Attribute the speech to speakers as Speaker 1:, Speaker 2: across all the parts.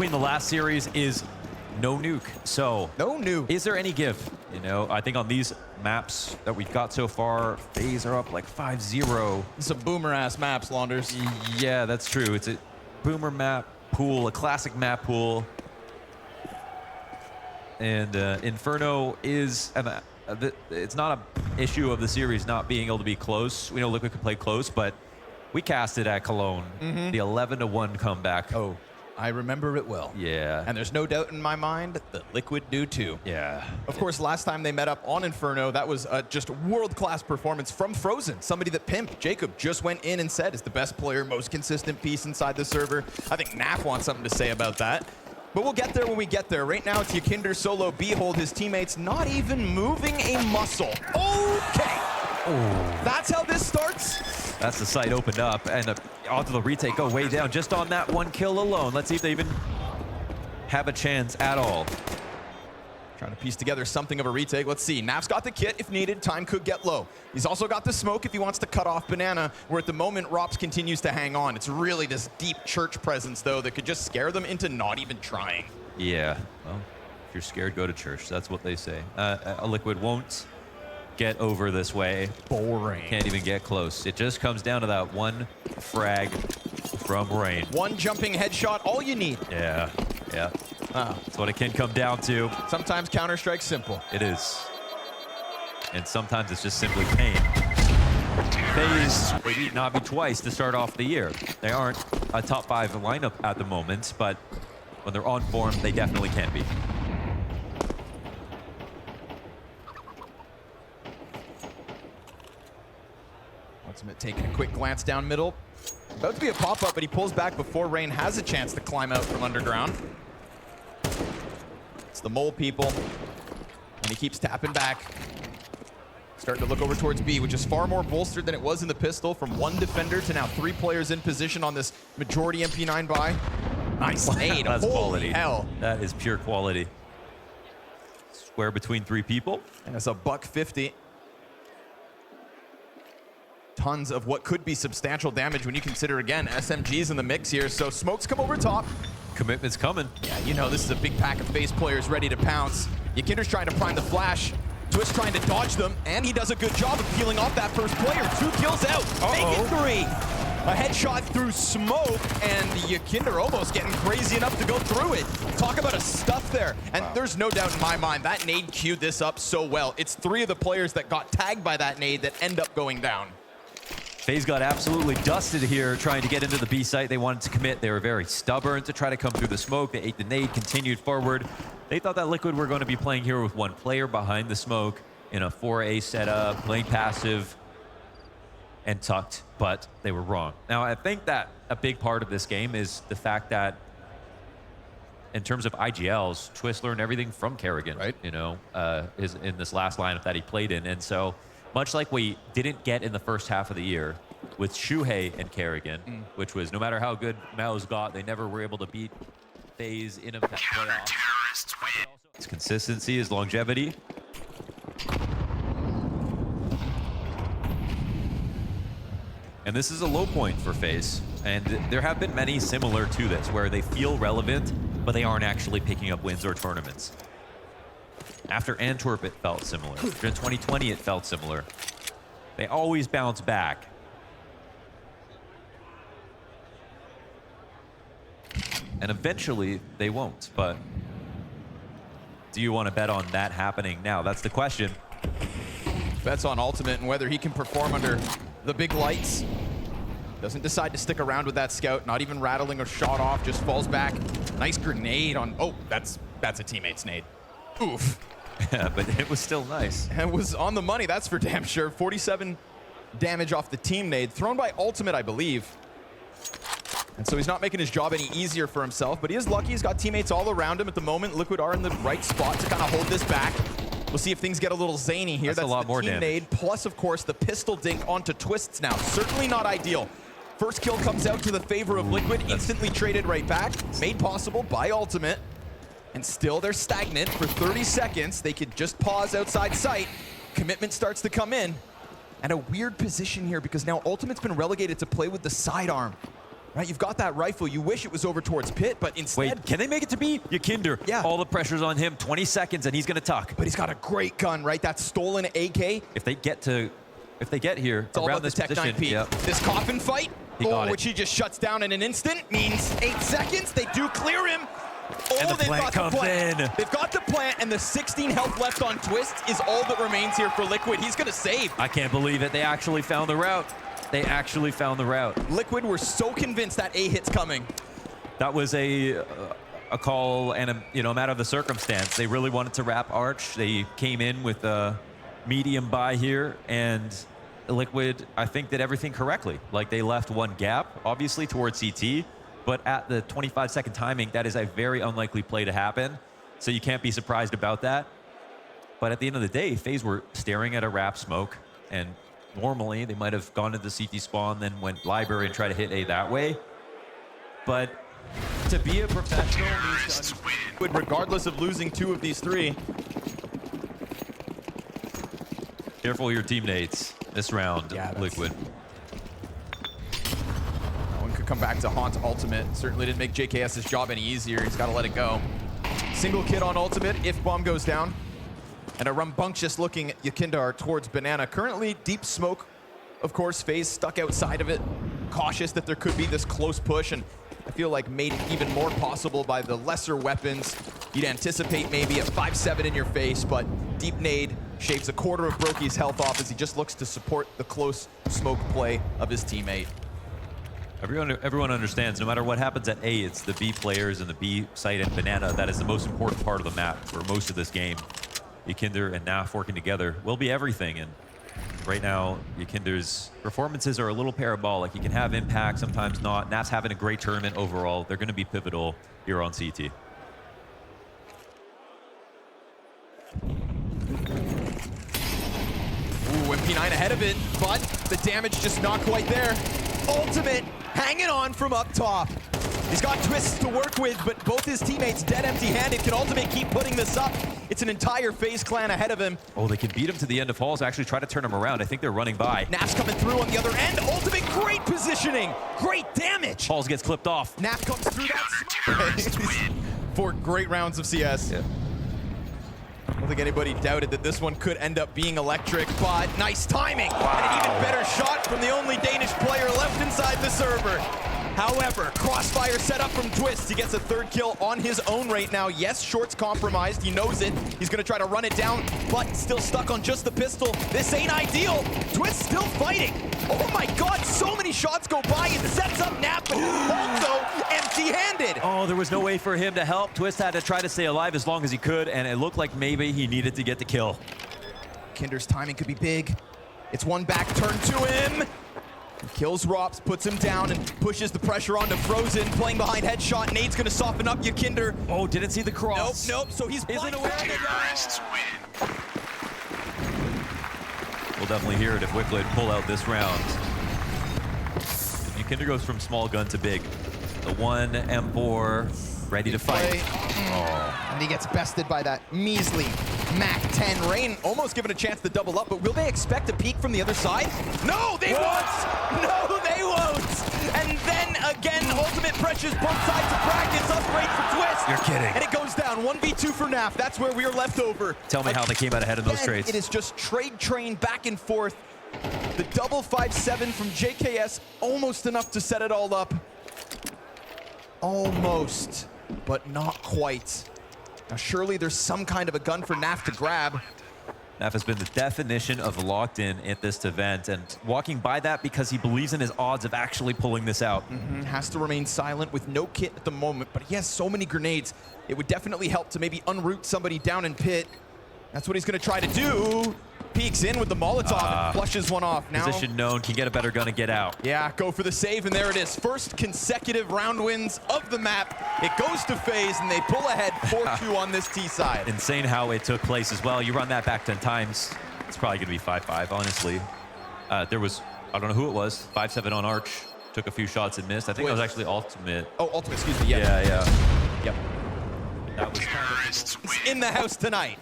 Speaker 1: between the last series is no nuke. So
Speaker 2: no nuke.
Speaker 1: Is there any give? You know, I think on these maps that we've got so far, FaZe are up like 5-0.
Speaker 2: Some boomer-ass maps, Launders.
Speaker 1: Yeah, that's true. It's a boomer map pool, a classic map pool. And Inferno is, it's not an issue of the series not being able to be close. We know Liquid can play close, but we cast it at Cologne. The 11-1 comeback.
Speaker 2: Oh, I remember it well.
Speaker 1: Yeah.
Speaker 2: And there's no doubt in my mind that Liquid do too.
Speaker 1: Yeah.
Speaker 2: Of course, last time they met up on Inferno, that was just world-class performance from Frozen, somebody that Pimp, Jacob, just went in and said is the best player, most consistent piece inside the server. I think Nap wants something to say about that. But we'll get there when we get there. Right now, it's Yakinder solo Behold, his teammates not even moving a muscle. Okay.
Speaker 1: Oh.
Speaker 2: That's how this starts.
Speaker 1: That's the site opened up, and onto the retake, go way down just on that one kill alone. Let's see if they even have a chance at all.
Speaker 2: Trying to piece together something of a retake. Let's see. Nap's got the kit if needed. Time could get low. He's also got the smoke if he wants to cut off Banana, where at the moment, Rops continues to hang on. It's really this deep church presence, though, that could just scare them into not even trying.
Speaker 1: Yeah. Well, if you're scared, go to church. That's what they say. A Liquid won't get over this way.
Speaker 2: Boring.
Speaker 1: Can't even get close. It just comes down to that one frag from Rain.
Speaker 2: One jumping headshot, all you need.
Speaker 1: Yeah, yeah. That's what it can come down to.
Speaker 2: Sometimes Counter-Strike's simple.
Speaker 1: It is. And sometimes it's just simply pain. FaZe would need Navi twice to start off the year. They aren't a top 5 lineup at the moment, but when they're on form, they definitely can be.
Speaker 2: Ultimate taking a quick glance down middle. About to be a pop-up, but he pulls back before Rain has a chance to climb out from underground. It's the mole people, and he keeps tapping back. Starting to look over towards B, which is far more bolstered than it was in the pistol, from 1 defender to now 3 players in position on this majority MP9 buy. Nice nade.
Speaker 1: That's
Speaker 2: Holy
Speaker 1: quality.
Speaker 2: hell.
Speaker 1: That is pure quality. Square between 3 people.
Speaker 2: And it's a $150. Tons of what could be substantial damage when you consider, again, SMGs in the mix here. So smokes come over top.
Speaker 1: Commitment's coming.
Speaker 2: Yeah, you know, this is a big pack of FaZe players ready to pounce. Yakinder's trying to prime the flash. Twist trying to dodge them, and he does a good job of peeling off that first player. 2 kills out. Make it 3. A headshot through smoke, and Yakinder almost getting crazy enough to go through it. Talk about a stuff there. And there's no doubt in my mind, that nade queued this up so well. It's 3 of the players that got tagged by that nade that end up going down.
Speaker 1: FaZe got absolutely dusted here trying to get into the B site. They wanted to commit. They were very stubborn to try to come through the smoke. They ate the nade, continued forward. They thought that Liquid were going to be playing here with 1 player behind the smoke in a 4A setup, playing passive and tucked, but they were wrong. Now, I think that a big part of this game is the fact that in terms of IGLs, Twist learned everything from Kerrigan,
Speaker 2: right?
Speaker 1: You know, is in this last lineup that he played in. And so, much like we didn't get in the first half of the year with Shuhei and Kerrigan, which was no matter how good Mao's got, they never were able to beat FaZe in a playoff. It's consistency, is longevity. And this is a low point for FaZe. And there have been many similar to this, where they feel relevant, but they aren't actually picking up wins or tournaments. After Antwerp, it felt similar. After 2020, it felt similar. They always bounce back. And eventually, they won't. But do you want to bet on that happening now? That's the question.
Speaker 2: Bets on Ultimate and whether he can perform under the big lights. Doesn't decide to stick around with that scout, not even rattling or shot off, just falls back. Nice grenade on, oh, that's a teammate's nade. Oof.
Speaker 1: Yeah, but it was still nice.
Speaker 2: And was on the money, that's for damn sure. 47 damage off the team nade, thrown by Ultimate, I believe. And so he's not making his job any easier for himself, but he is lucky. He's got teammates all around him at the moment. Liquid are in the right spot to kind of hold this back. We'll see if things get a little zany here.
Speaker 1: That's a lot more
Speaker 2: team nade, plus, of course, the pistol dink onto Twists now. Certainly not ideal. First kill comes out to the favor of Liquid, instantly traded right back, made possible by Ultimate. And still they're stagnant for 30 seconds. They could just pause outside sight. Commitment starts to come in. And a weird position here because now Ultimate's been relegated to play with the sidearm. right? You've got that rifle. You wish it was over towards Pit, but instead...
Speaker 1: Wait, can they make it to B? Yakinder,
Speaker 2: Yeah.
Speaker 1: all the pressure's on him. 20 seconds, and he's going to tuck.
Speaker 2: But he's got a great gun, right? That stolen AK.
Speaker 1: If they get here
Speaker 2: It's all
Speaker 1: around
Speaker 2: about the
Speaker 1: this
Speaker 2: Tech
Speaker 1: position,
Speaker 2: 9P.
Speaker 1: yep.
Speaker 2: This coffin fight,
Speaker 1: He got it.
Speaker 2: which he just shuts down in an instant, means 8 seconds. They do clear him. Oh,
Speaker 1: And the
Speaker 2: they've
Speaker 1: plant
Speaker 2: got
Speaker 1: comes
Speaker 2: the plant.
Speaker 1: in.
Speaker 2: They've got the plant, and the 16 health left on Twist is all that remains here for Liquid. He's going to save.
Speaker 1: I can't believe it. They actually found the route. They actually found the route.
Speaker 2: Liquid were so convinced that A hit's coming.
Speaker 1: That was a call and a matter of the circumstance. They really wanted to wrap Arch. They came in with a medium buy here, and Liquid, I think, did everything correctly. Like, they left one gap, obviously, towards CT, but at the 25-second timing, that is a very unlikely play to happen. So you can't be surprised about that. But at the end of the day, FaZe were staring at a wrap smoke, and normally they might have gone to the CT spawn, then went library and tried to hit A that way. But to be a professional means to
Speaker 2: Liquid, regardless of losing 2 of these 3.
Speaker 1: careful your teammates this round,
Speaker 2: Yeah,
Speaker 1: Liquid.
Speaker 2: One could come back to haunt Ultimate. Certainly didn't make JKS's job any easier. He's got to let it go. Single kid on Ultimate if bomb goes down. And a rambunctious looking Yakindar towards Banana. Currently deep smoke, of course. FaZe stuck outside of it. Cautious that there could be this close push, and I feel like made even more possible by the lesser weapons. You'd anticipate maybe a 5-7 in your face, but deep nade shaves a quarter of Brokey's health off as he just looks to support the close smoke play of his teammate.
Speaker 1: Everyone understands, no matter what happens at A, it's the B players and the B site and Banana that is the most important part of the map for most of this game. Yakinder and Naf working together will be everything, and right now, Yakinder's performances are a little parabolic. He can have impact, sometimes not. Naf's having a great tournament overall. They're going to be pivotal here on CT.
Speaker 2: Ooh, MP9 ahead of it, but the damage just not quite there. Ultimate hanging on from up top. He's got Twists to work with, but both his teammates dead empty-handed. Can Ultimate keep putting this up? It's an entire FaZe clan ahead of him.
Speaker 1: Oh, they can beat him to the end of halls, actually try to turn him around. I think they're running by.
Speaker 2: Naf's coming through on the other end. Ultimate, great positioning. Great damage.
Speaker 1: Halls gets clipped off.
Speaker 2: Naf comes through that smoke. 4 great rounds of CS.
Speaker 1: Yeah.
Speaker 2: I don't think anybody doubted that this one could end up being electric, but nice timing. Wow. And an even better shot from the only Danish player left inside the server. However, crossfire set up from Twist. He gets a 3rd kill on his own right now. Yes, Short's compromised. He knows it. He's going to try to run it down, but still stuck on just the pistol. This ain't ideal. Twist still fighting. Oh my God, so many shots go by. It sets up Nap, but also empty-handed.
Speaker 1: Oh, there was no way for him to help. Twist had to try to stay alive as long as he could, and it looked like maybe he needed to get the kill.
Speaker 2: Kinder's timing could be big. It's one back turn to him. Kills Rops, puts him down, and pushes the pressure onto Frozen, playing behind headshot. Nade's gonna soften up Yakinder.
Speaker 1: Oh, didn't see the cross.
Speaker 2: Nope, so he's
Speaker 1: Isn't
Speaker 2: blind.
Speaker 1: We'll definitely hear it if Wicklow pull out this round. Yakinder goes from small gun to big. The 1 M4 ready to fight.
Speaker 2: And he gets bested by that measly Mac 10. Rain almost given a chance to double up, but will they expect a peek from the other side? No, they won't! No, they won't! And then again, Ultimate pressures both sides of brackets, upgrade for Twist.
Speaker 1: You're kidding.
Speaker 2: And it goes down, 1v2 for Naf. That's where we are left over.
Speaker 1: Tell me how they came out ahead in those
Speaker 2: Again,
Speaker 1: trades.
Speaker 2: It is just trade train back and forth. The double 5-7 from JKS, almost enough to set it all up. Almost, but not quite. Now surely there's some kind of a gun for Naf to grab.
Speaker 1: Naf has been the definition of locked in at this event, and walking by that because he believes in his odds of actually pulling this out.
Speaker 2: Has to remain silent with no kit at the moment, but he has so many grenades. It would definitely help to maybe unroot somebody down in pit. That's what he's gonna try to do. Peeks in with the Molotov and flushes one off. Now,
Speaker 1: Position known, can get a better gun and get out.
Speaker 2: yeah, go for the save, and there it is. First consecutive round wins of the map. It goes to FaZe, and they pull ahead 4-2 on this T side.
Speaker 1: Insane how it took place as well. You run that back 10 times, it's probably gonna be 5-5, honestly. There was, I don't know who it was, 5-7 on Arch. Took a few shots and missed. I think that was actually Ultimate.
Speaker 2: Oh, Ultimate, excuse me,
Speaker 1: Yeah.
Speaker 2: Yep.
Speaker 1: That was kind of...
Speaker 2: It's in the house tonight.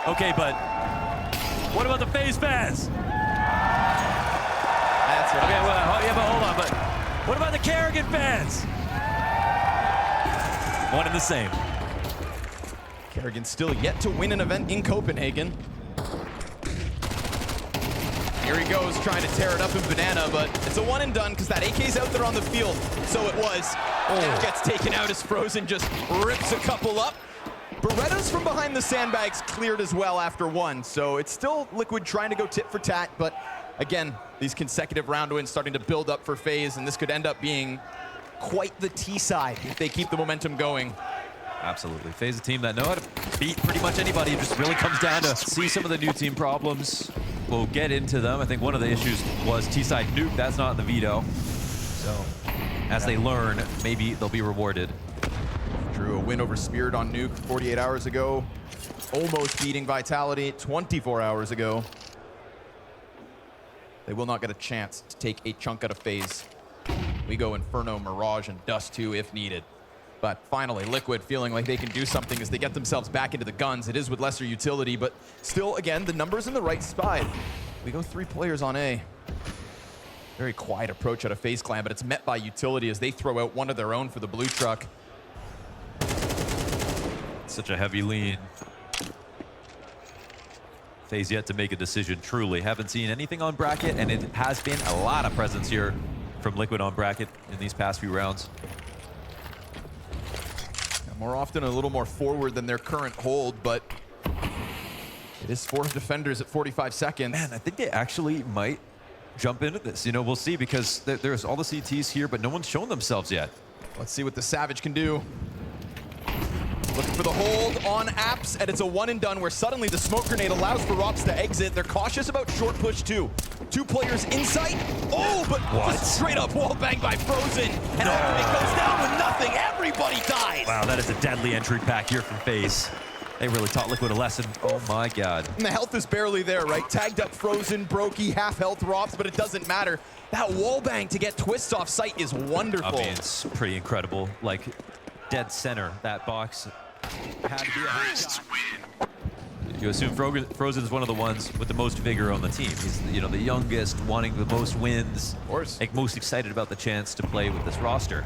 Speaker 1: Okay, but what about the FaZe fans?
Speaker 2: That's right.
Speaker 1: Okay, well, yeah, but hold on, but What about the Kerrigan fans? One and the same.
Speaker 2: Kerrigan still yet to win an event in Copenhagen. Here he goes, trying to tear it up in Banana, but it's a one and done because that AK's out there on the field. So it was. That gets taken out as Frozen just rips a couple up. Beretta's from behind the sandbags cleared as well after one. So it's still Liquid trying to go tit for tat, but again, these consecutive round wins starting to build up for FaZe, and this could end up being quite the T side if they keep the momentum going.
Speaker 1: Absolutely. FaZe a team that know how to beat pretty much anybody. It just really comes down to see some of the new team problems. We'll get into them. I think one of the issues was T-side nuke. That's not in the veto. So as they learn, maybe they'll be rewarded.
Speaker 2: Drew a win over Spirit on nuke 48 hours ago. Almost beating Vitality 24 hours ago. They will not get a chance to take a chunk out of FaZe. We go Inferno, Mirage, and Dust 2 if needed. But finally, Liquid feeling like they can do something as they get themselves back into the guns. It is with lesser utility, but still, again, the numbers in the right spot. We go 3 players on A. Very quiet approach out of FaZe Clan, but it's met by utility as they throw out one of their own for the blue truck.
Speaker 1: Such a heavy lean. FaZe yet to make a decision, truly. Haven't seen anything on bracket, and it has been a lot of presence here from Liquid on bracket in these past few rounds.
Speaker 2: More often a little more forward than their current hold, but it is 4 defenders at 45 seconds.
Speaker 1: Man, I think they actually might jump into this. You know, we'll see, because there's all the CTs here, but no one's shown themselves yet.
Speaker 2: Let's see what the Savage can do. Looking for the hold on Apps, and it's a one and done where suddenly the smoke grenade allows for Rops to exit. They're cautious about short push too. 2 players in sight. Oh, but just straight up wall bang by Frozen. And Ultimate goes down with nothing. Everybody dies.
Speaker 1: Wow, that is a deadly entry pack here from FaZe. They really taught Liquid a lesson. Oh my God.
Speaker 2: And the health is barely there, right? Tagged up Frozen, Brokey, half health Rops, but it doesn't matter. That wall bang to get Twists off sight is wonderful.
Speaker 1: I mean, it's pretty incredible. Like, dead center, that box had to be a high shot. You assume Frozen is one of the ones with the most vigor on the team. He's, you know, the youngest, wanting the most wins.
Speaker 2: Of course.
Speaker 1: Like, most excited about the chance to play with this roster.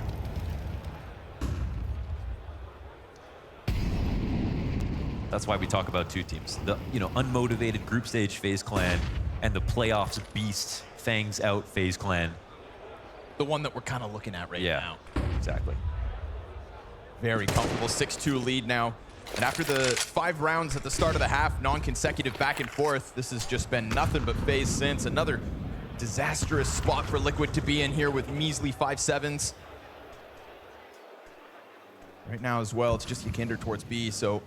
Speaker 1: That's why we talk about 2 teams. The, you know, unmotivated group stage FaZe Clan and the playoffs beast Fangs out FaZe Clan.
Speaker 2: The one that we're kind of looking at right now.
Speaker 1: Exactly.
Speaker 2: Very comfortable 6-2 lead now. And after the 5 rounds at the start of the half, non-consecutive back and forth, this has just been nothing but FaZe since. Another disastrous spot for Liquid to be in here with measly 5-7s. Right now as well, it's just Ykinder towards B, so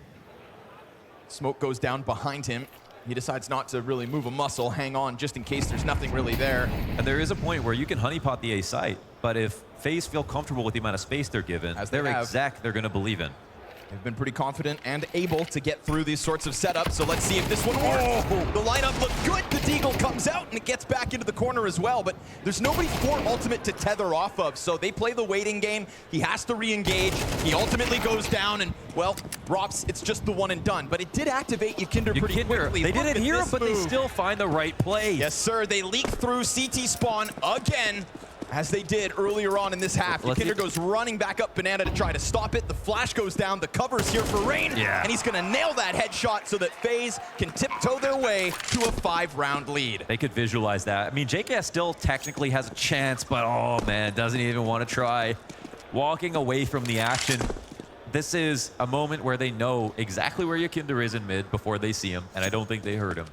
Speaker 2: smoke goes down behind him. He decides not to really move a muscle, hang on just in case there's nothing really there.
Speaker 1: And there is a point where you can honeypot the A site, but if FaZe feel comfortable with the amount of space they're given,
Speaker 2: as
Speaker 1: their exec they're going to believe in.
Speaker 2: They've been pretty confident and able to get through these sorts of setups, so let's see if this one works. The lineup looked good. The Deagle comes out and it gets back into the corner as well, but there's nobody for Ultimate to tether off of, so they play the waiting game. He has to re-engage. He ultimately goes down, and, well, Rops, it's just the one and done, but it did activate Ykinder pretty quickly.
Speaker 1: They didn't hear him, but they still find the right play.
Speaker 2: Yes, sir. They leak through CT spawn again, as they did earlier on in this half. Ykinder goes running back up Banana to try to stop it. The flash goes down. The cover's here for Rain. And he's going to nail that headshot so that FaZe can tiptoe their way to a 5-round lead.
Speaker 1: They could visualize that. I mean, JKS still technically has a chance, but oh man, doesn't even want to try. Walking away from the action. This is a moment where they know exactly where Ykinder is in mid before they see him, and I don't think they heard him.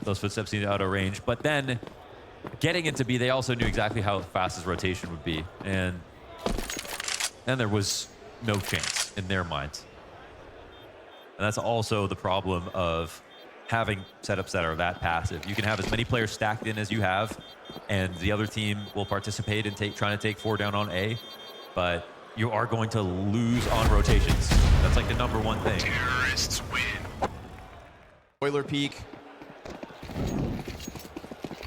Speaker 1: Those footsteps seem out of range, but then getting into B, they also knew exactly how fast his rotation would be, and then there was no chance in their minds. And that's also the problem of having setups that are that passive. You can have as many players stacked in as you have, and the other team will participate in trying to take 4 down on A, but you are going to lose on rotations. That's like the #1 thing.
Speaker 3: Terrorists win.
Speaker 2: Boiler peak.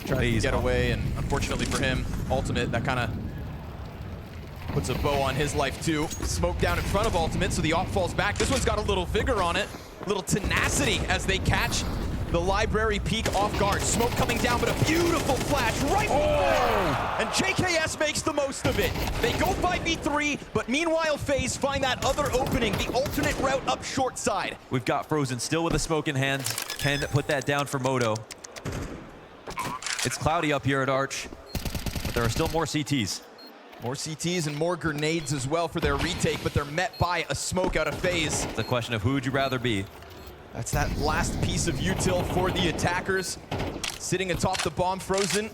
Speaker 2: Trying to get away, and unfortunately for him, Ultimate, that kind of puts a bow on his life too. Smoke down in front of Ultimate, so the op falls back. This one's got a little vigor on it, a little tenacity as they catch The library peak off guard. Smoke coming down, but a beautiful flash right there. And JKS makes the most of it. They go 5v3, but meanwhile FaZe find that other opening, the alternate route up short side.
Speaker 1: We've got Frozen still with a smoke in hand. Can put that down for Moto. It's cloudy up here at Arch, but there are still more CTs.
Speaker 2: More CTs and more grenades as well for their retake, but they're met by a smoke out of FaZe.
Speaker 1: It's a question of who would you rather be?
Speaker 2: That's that last piece of util for the attackers. Sitting atop the bomb, Frozen.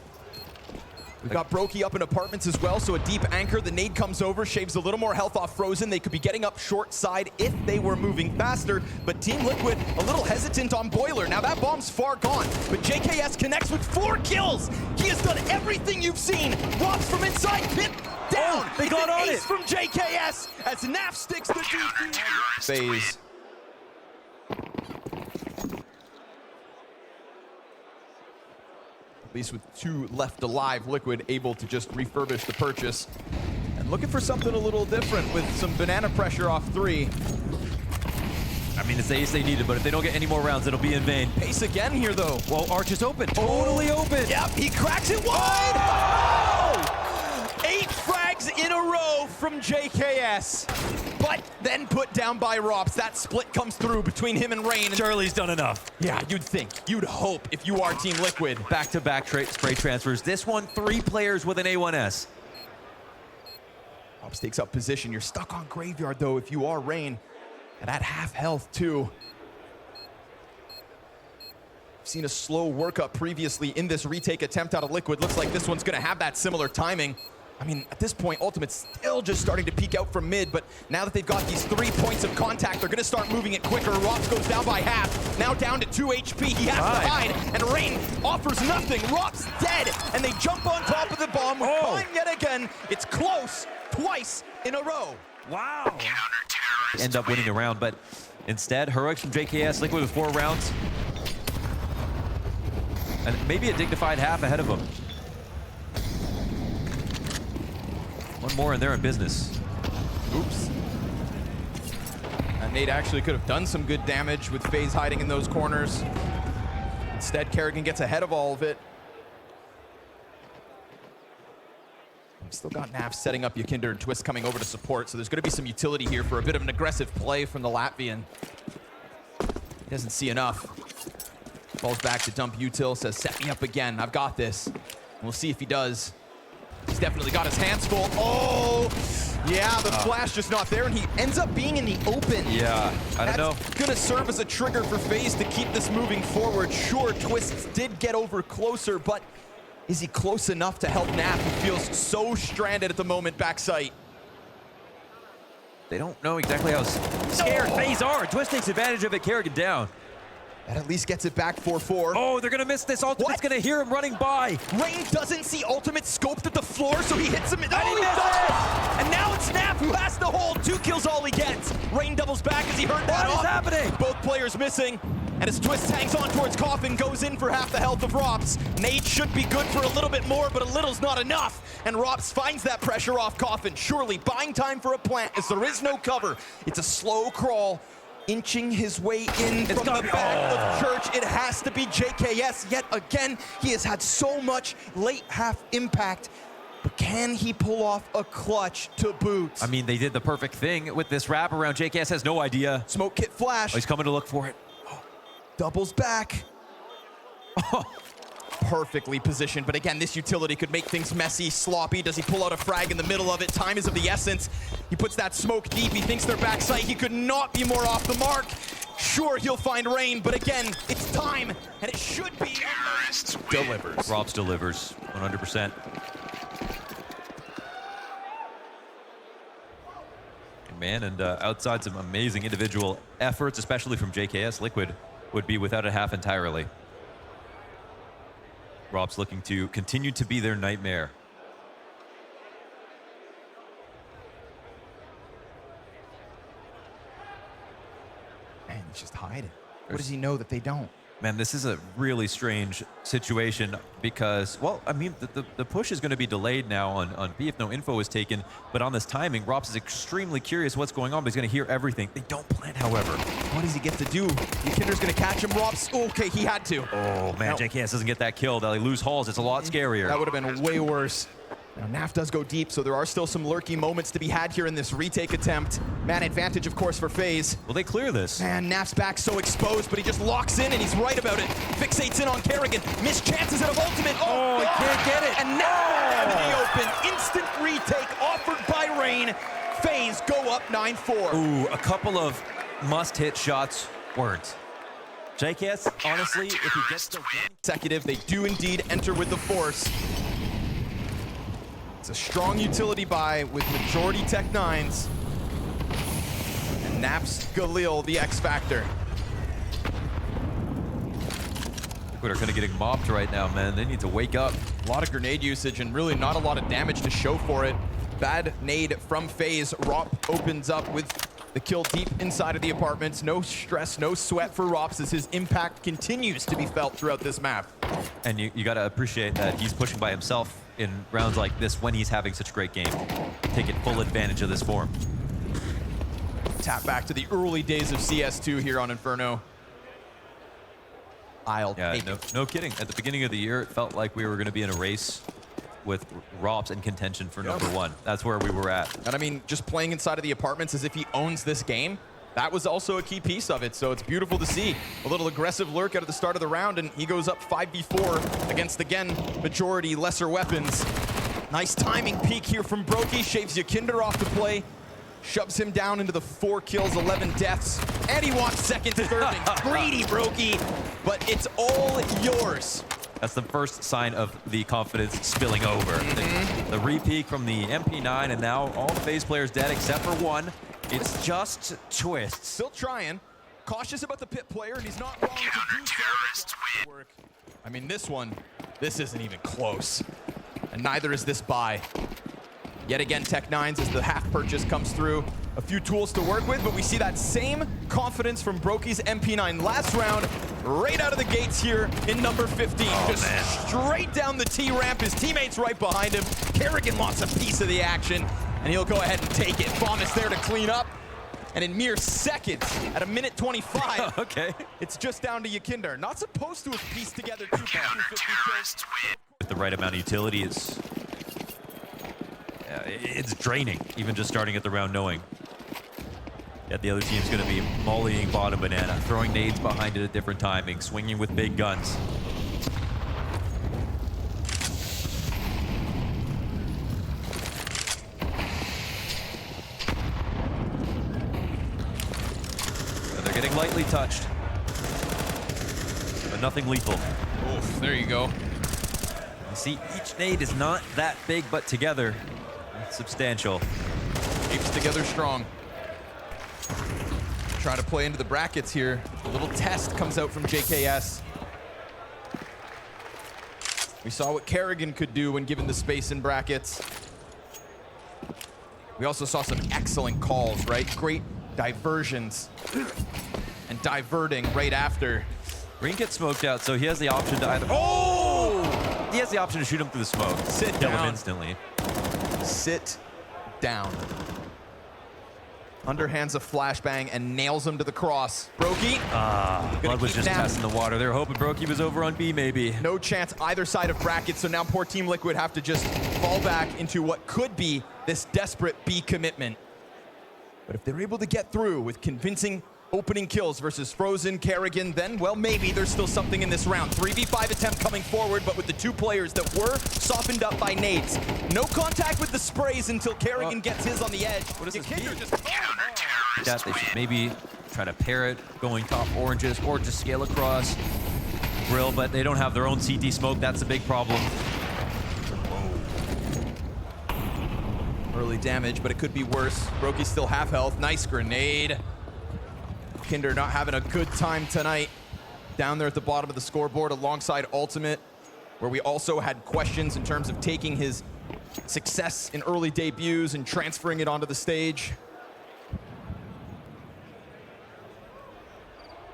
Speaker 2: We've got Brokey up in apartments as well, so a deep anchor. The nade comes over, shaves a little more health off Frozen. They could be getting up short side if they were moving faster, but Team Liquid a little hesitant on Boiler. Now that bomb's far gone, but JKS connects with 4 kills. He has done everything you've seen. Robs from inside, pit down.
Speaker 1: They got on
Speaker 2: ace
Speaker 1: it.
Speaker 2: from JKS as Naf sticks the defense. FaZe. At least with 2 left alive, Liquid able to just refurbish the purchase. And looking for something a little different with some banana pressure off 3.
Speaker 1: I mean, it's the ace they needed, but if they don't get any more rounds, it'll be in vain.
Speaker 2: Pace again here, though.
Speaker 1: Well, Arch is open. Totally open.
Speaker 2: Yep, he cracks it wide. Oh! 8 frags in a row from JKS. But then put down by Rops. That split comes through between him and Rain.
Speaker 1: Charlie's done enough.
Speaker 2: Yeah, you'd think. You'd hope if you are Team Liquid.
Speaker 1: Back-to-back spray transfers. This one, 3 players with an A1S.
Speaker 2: Rops takes up position. You're stuck on Graveyard, though, if you are Rain. And at half health, too. We've seen a slow workup previously in this retake attempt out of Liquid. Looks like this one's going to have that similar timing. I mean, at this point, Ultimate's still just starting to peek out from mid, but now that they've got these 3 points of contact, they're going to start moving it quicker. Rops goes down by half, now down to 2 HP. He has to hide, and Rain offers nothing. Rops dead, and they jump on top of the bomb with time yet again. It's close, twice in a row.
Speaker 1: Wow. End up winning a round, but instead, heroics from JKS, Liquid with 4 rounds. And maybe a dignified half ahead of them. One more and they're in business.
Speaker 2: Oops. And Nate actually could have done some good damage with FaZe hiding in those corners. Instead, Kerrigan gets ahead of all of it. We've still got Naf setting up Yakinder and Twist coming over to support, so there's going to be some utility here for a bit of an aggressive play from the Latvian. He doesn't see enough. Falls back to dump util, says, set me up again, I've got this. And we'll see if he does. He's definitely got his hands full. Oh, yeah, the flash just not there, and he ends up being in the open.
Speaker 1: Yeah, I don't know.
Speaker 2: That's gonna serve as a trigger for FaZe to keep this moving forward. Sure, Twists did get over closer, but is he close enough to help Naf, who feels so stranded at the moment backside?
Speaker 1: They don't know exactly how scared FaZe are. Twist takes advantage of it, Kerrigan down.
Speaker 2: That at least gets it back 4-4.
Speaker 1: Oh, they're gonna miss this. Ultimate's gonna hear him running by.
Speaker 2: Rain doesn't see Ultimate scoped at the floor, so he hits him. Oh, he does! And now it's Snap who has to hold. 2 kills all he gets. Rain doubles back as he heard that.
Speaker 1: What is happening?
Speaker 2: Both players missing. And as Twist hangs on towards Coffin, goes in for half the health of Rops. Nate should be good for a little bit more, but a little's not enough. And Rops finds that pressure off Coffin. Surely buying time for a plant as there is no cover. It's a slow crawl. Inching his way in from the back of Church. It has to be JKS yet again. He has had so much late half impact, but can he pull off a clutch to boot?
Speaker 1: I mean, they did the perfect thing with this wrap around. JKS has no idea.
Speaker 2: Smoke kit flash.
Speaker 1: Oh, he's coming to look for it.
Speaker 2: Doubles back. Perfectly positioned, but again, this utility could make things messy, sloppy. Does he pull out a frag in the middle of it? Time is of the essence. He puts that smoke deep. He thinks they're backside. He could not be more off the mark. Sure, he'll find Rain, but again, it's time, and it should be. Delivers.
Speaker 1: Robs delivers, 100%. Man, and outside some amazing individual efforts, especially from JKS, Liquid would be without a half entirely. Rob's looking to continue to be their nightmare.
Speaker 2: Man, he's just hiding. What does he know that they don't?
Speaker 1: Man, this is a really strange situation because, well, I mean, the push is going to be delayed now on B if no info is taken. But on this timing, Rops is extremely curious what's going on, but he's going to hear everything. They don't plan, however.
Speaker 2: What does he get to do? Kinder's going to catch him. Rops, okay, he had to.
Speaker 1: Oh, man, JKS doesn't get that kill. They lose Halls. It's a lot scarier.
Speaker 2: That would have been way worse. Now, Naf does go deep, so there are still some lurky moments to be had here in this retake attempt. Man advantage, of course, for FaZe.
Speaker 1: Will they clear this?
Speaker 2: Man, Naf's back so exposed, but he just locks in, and he's right about it. Fixates in on Kerrigan. Missed chances out of ultimate.
Speaker 1: Oh, he can't get it.
Speaker 2: And now out of the open. Instant retake offered by Rain. FaZe go up 9-4.
Speaker 1: Ooh, a couple of must-hit shots weren't. JKS, honestly, if he gets the
Speaker 2: consecutive, they do indeed enter with the force. It's a strong utility buy with majority Tech 9s. And Naps Galil, the X Factor.
Speaker 1: Liquid are kind of getting mopped right now, man. They need to wake up.
Speaker 2: A lot of grenade usage and really not a lot of damage to show for it. Bad nade from FaZe. Rop opens up with the kill deep inside of the apartments. No stress, no sweat for Rops as his impact continues to be felt throughout this map.
Speaker 1: And you got to appreciate that he's pushing by himself in rounds like this when he's having such a great game. Taking full advantage of this form.
Speaker 2: Tap back to the early days of CS2 here on Inferno.
Speaker 1: Yeah, no kidding. At the beginning of the year, it felt like we were going to be in a race with Rops in contention for number one. That's where we were at.
Speaker 2: And I mean, just playing inside of the apartments as if he owns this game, that was also a key piece of it. So it's beautiful to see. A little aggressive lurk out of the start of the round, and he goes up 5v4 against, again, majority lesser weapons. Nice timing peek here from Brokey. Shaves Yakinder off the play. Shoves him down into the 4 kills, 11 deaths. And he wants second serving. Greedy Brokey, but it's all yours.
Speaker 1: That's the first sign of the confidence spilling over. The re-peek from the MP9, and now all FaZe players dead except for one. It's just twists.
Speaker 2: Still trying. Cautious about the pit player, and he's not wrong to do so. I mean, this isn't even close. And neither is this buy. Yet again, Tech 9s as the half purchase comes through. A few tools to work with, but we see that same confidence from Brokey's MP9 last round, right out of the gates here in number 15. Straight down the T-ramp. His teammates right behind him. Kerrigan wants a piece of the action, and he'll go ahead and take it. Faunus there to clean up. And in mere seconds, at 1:25,
Speaker 1: okay,
Speaker 2: it's just down to Yakinder. Not supposed to have pieced together 2 50 kills.
Speaker 1: With the right amount of utility, it's draining, even just starting at the round knowing. Yet the other team's going to be mollying bottom banana, throwing nades behind it at different timings, swinging with big guns. And they're getting lightly touched, but nothing lethal.
Speaker 2: Oof, there you go.
Speaker 1: You see, each nade is not that big, but together, it's substantial.
Speaker 2: Keeps together strong. Try to play into the brackets here. A little test comes out from JKS. We saw what Kerrigan could do when given the space in brackets. We also saw some excellent calls, right? Great diversions and diverting right after.
Speaker 1: Green gets smoked out, so he has the option to either... Oh! He has the option to shoot him through the smoke.
Speaker 2: Sit
Speaker 1: Kill
Speaker 2: down.
Speaker 1: him instantly.
Speaker 2: Sit down. Underhands a flashbang and nails him to the cross. Brokey.
Speaker 1: Blood was just testing the water. They were hoping Brokey was over on B, maybe.
Speaker 2: No chance either side of brackets, so now poor Team Liquid have to just fall back into what could be this desperate B commitment. But if they're able to get through with convincing opening kills versus Frozen, Kerrigan, then, well, maybe there's still something in this round. 3v5 attempt coming forward, but with the 2 players that were softened up by nades. No contact with the sprays until Kerrigan gets his on the edge.
Speaker 1: What is this?
Speaker 3: Yeah,
Speaker 1: They should maybe try to pair it, going top oranges, or just scale across grill, but they don't have their own CT smoke. That's a big problem.
Speaker 2: Early damage, but it could be worse. Brokey's still half health. Nice grenade. Kinder not having a good time tonight. Down there at the bottom of the scoreboard alongside Ultimate, where we also had questions in terms of taking his success in early debuts and transferring it onto the stage.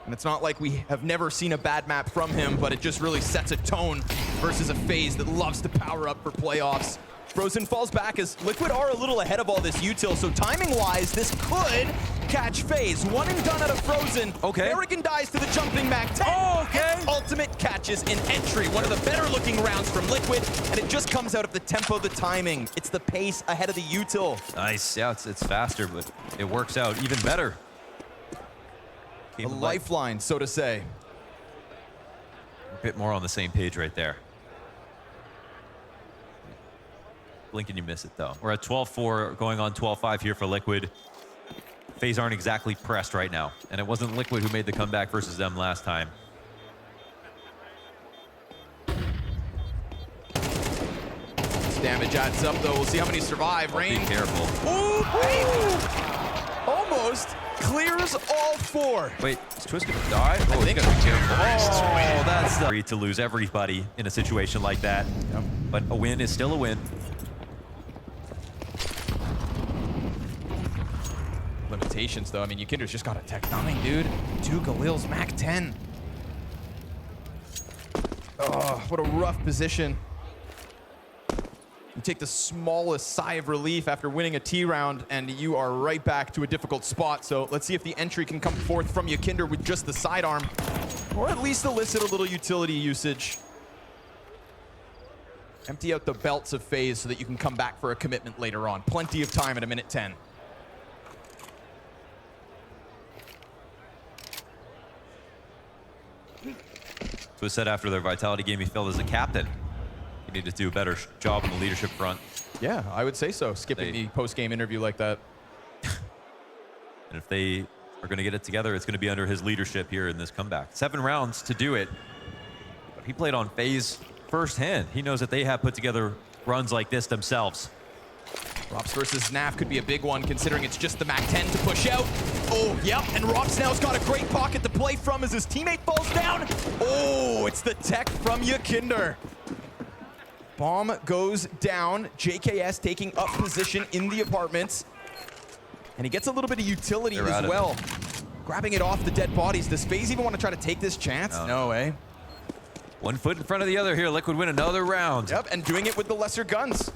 Speaker 2: And it's not like we have never seen a bad map from him, but it just really sets a tone versus a FaZe that loves to power up for playoffs. Frozen falls back as Liquid are a little ahead of all this util, so timing-wise, this could catch FaZe. One and done out of Frozen.
Speaker 1: Okay.
Speaker 2: HEREl dies to the jumping Mac 10.
Speaker 1: Oh, okay.
Speaker 2: And ultimate catches in entry. One of the better-looking rounds from Liquid, and it just comes out of the tempo, the timing. It's the pace ahead of the util.
Speaker 1: Nice. Yeah, it's faster, but it works out even better.
Speaker 2: A lifeline, so to say.
Speaker 1: A bit more on the same page right there. Blink and you miss it, though. We're at 12-4, going on 12-5 here for Liquid. FaZe aren't exactly pressed right now, and it wasn't Liquid who made the comeback versus them last time.
Speaker 2: This damage adds up, though. We'll see how many survive. Rain.
Speaker 1: Be careful.
Speaker 2: Ooh, baby! Almost clears all four.
Speaker 1: Wait, is Twist gonna die?
Speaker 2: I think
Speaker 1: he's gonna be careful. Oh, that's the to lose everybody in a situation like that.
Speaker 2: Yep.
Speaker 1: But a win is still a win.
Speaker 2: Limitations, though. I mean, Yukinder's just got a Tech 9, dude. 2 Galil's Mac 10. Oh, what a rough position. You take the smallest sigh of relief after winning a T round, and you are right back to a difficult spot. So let's see if the entry can come forth from Yukinder with just the sidearm, or at least elicit a little utility usage. Empty out the belts of FaZe so that you can come back for a commitment later on. Plenty of time at a minute 10.
Speaker 1: Twist said after their Vitality game, he felt as a captain, he needed to do a better job on the leadership front.
Speaker 2: Yeah, I would say so, skipping the post-game interview like that.
Speaker 1: And if they are going to get it together, it's going to be under his leadership here in this comeback. 7 rounds to do it. But he played on FaZe firsthand. He knows that they have put together runs like this themselves.
Speaker 2: Rops versus Snaf could be a big one, considering it's just the Mac 10 to push out. Oh, yep, and Rops now's got a great pocket to play from as his teammate falls down. Oh, it's the tech from Yukinder. Bomb goes down. JKS taking up position in the apartments. And he gets a little bit of utility as well. Grabbing it off the dead bodies. Does FaZe even want to try to take this chance? No, eh?
Speaker 1: 1 foot in front of the other here. Liquid win another round.
Speaker 2: Yep, and doing it with the lesser guns.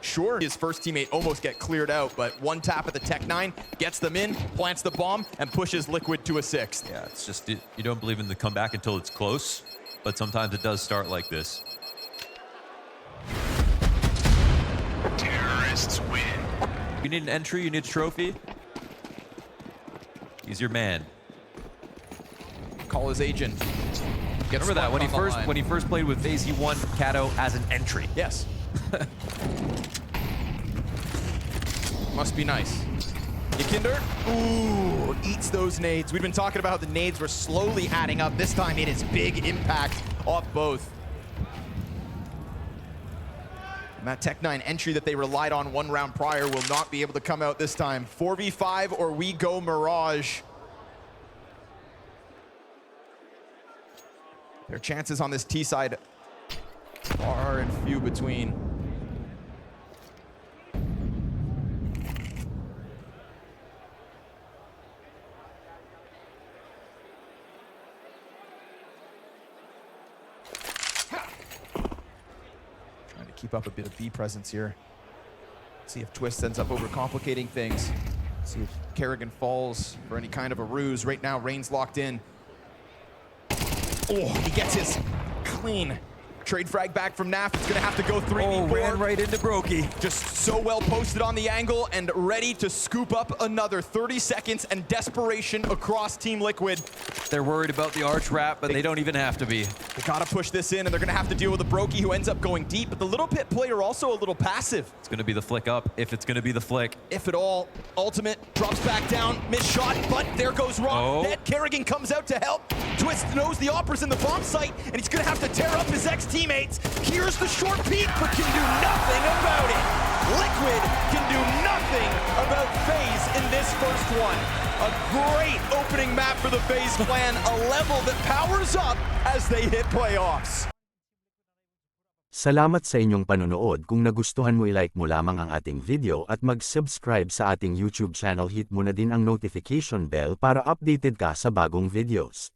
Speaker 2: Sure, his first teammate almost get cleared out, but one tap at the Tech 9, gets them in, plants the bomb, and pushes Liquid to a 6th.
Speaker 1: Yeah, it's just, you don't believe in the comeback until it's close, but sometimes it does start like this.
Speaker 3: Terrorists win.
Speaker 1: You need an entry, you need a trophy. He's your man.
Speaker 2: Call his agent.
Speaker 1: Remember that when he first played with FaZe, he won Kato as an entry.
Speaker 2: Yes. Must be nice. Yukinder, ooh, eats those nades. We've been talking about how the nades were slowly adding up. This time it is big impact off both. And that Tech 9 entry that they relied on 1 round prior will not be able to come out this time. 4v5 or we go Mirage. Their chances on this T side far and few between. Trying to keep up a bit of B presence here. See if Twist ends up overcomplicating things. See if Kerrigan falls for any kind of a ruse. Right now, Rain's locked in. Oh, he gets his clean trade frag back from Naf. It's gonna have to go 3v4.
Speaker 1: Oh, ran right into Brokey.
Speaker 2: Just so well posted on the angle and ready to scoop up another 30 seconds and desperation across Team Liquid.
Speaker 1: They're worried about the arch wrap, but they don't even have to be.
Speaker 2: They gotta push this in, and they're gonna have to deal with a Brokey who ends up going deep, but the Little Pit player also a little passive.
Speaker 1: It's gonna be the flick up, if it's gonna be the flick.
Speaker 2: If at all. Ultimate drops back down, missed shot, but there goes Rob.
Speaker 1: Oh.
Speaker 2: Dead. Kerrigan comes out to help. Twist knows the Opera's in the bomb site, and he's gonna have to tear up his ex-teammates. Here's the short peek, but can do nothing about it. Liquid can do nothing about FaZe in this first one. A great opening map for the FaZe clan, a level that powers up as they hit playoffs.
Speaker 4: Salamat sa inyong panonood. Kung nagustuhan mo, i-like mo lamang ang ating video at mag-subscribe sa ating YouTube channel. Hit mo na din ang notification bell para updated ka sa bagong videos.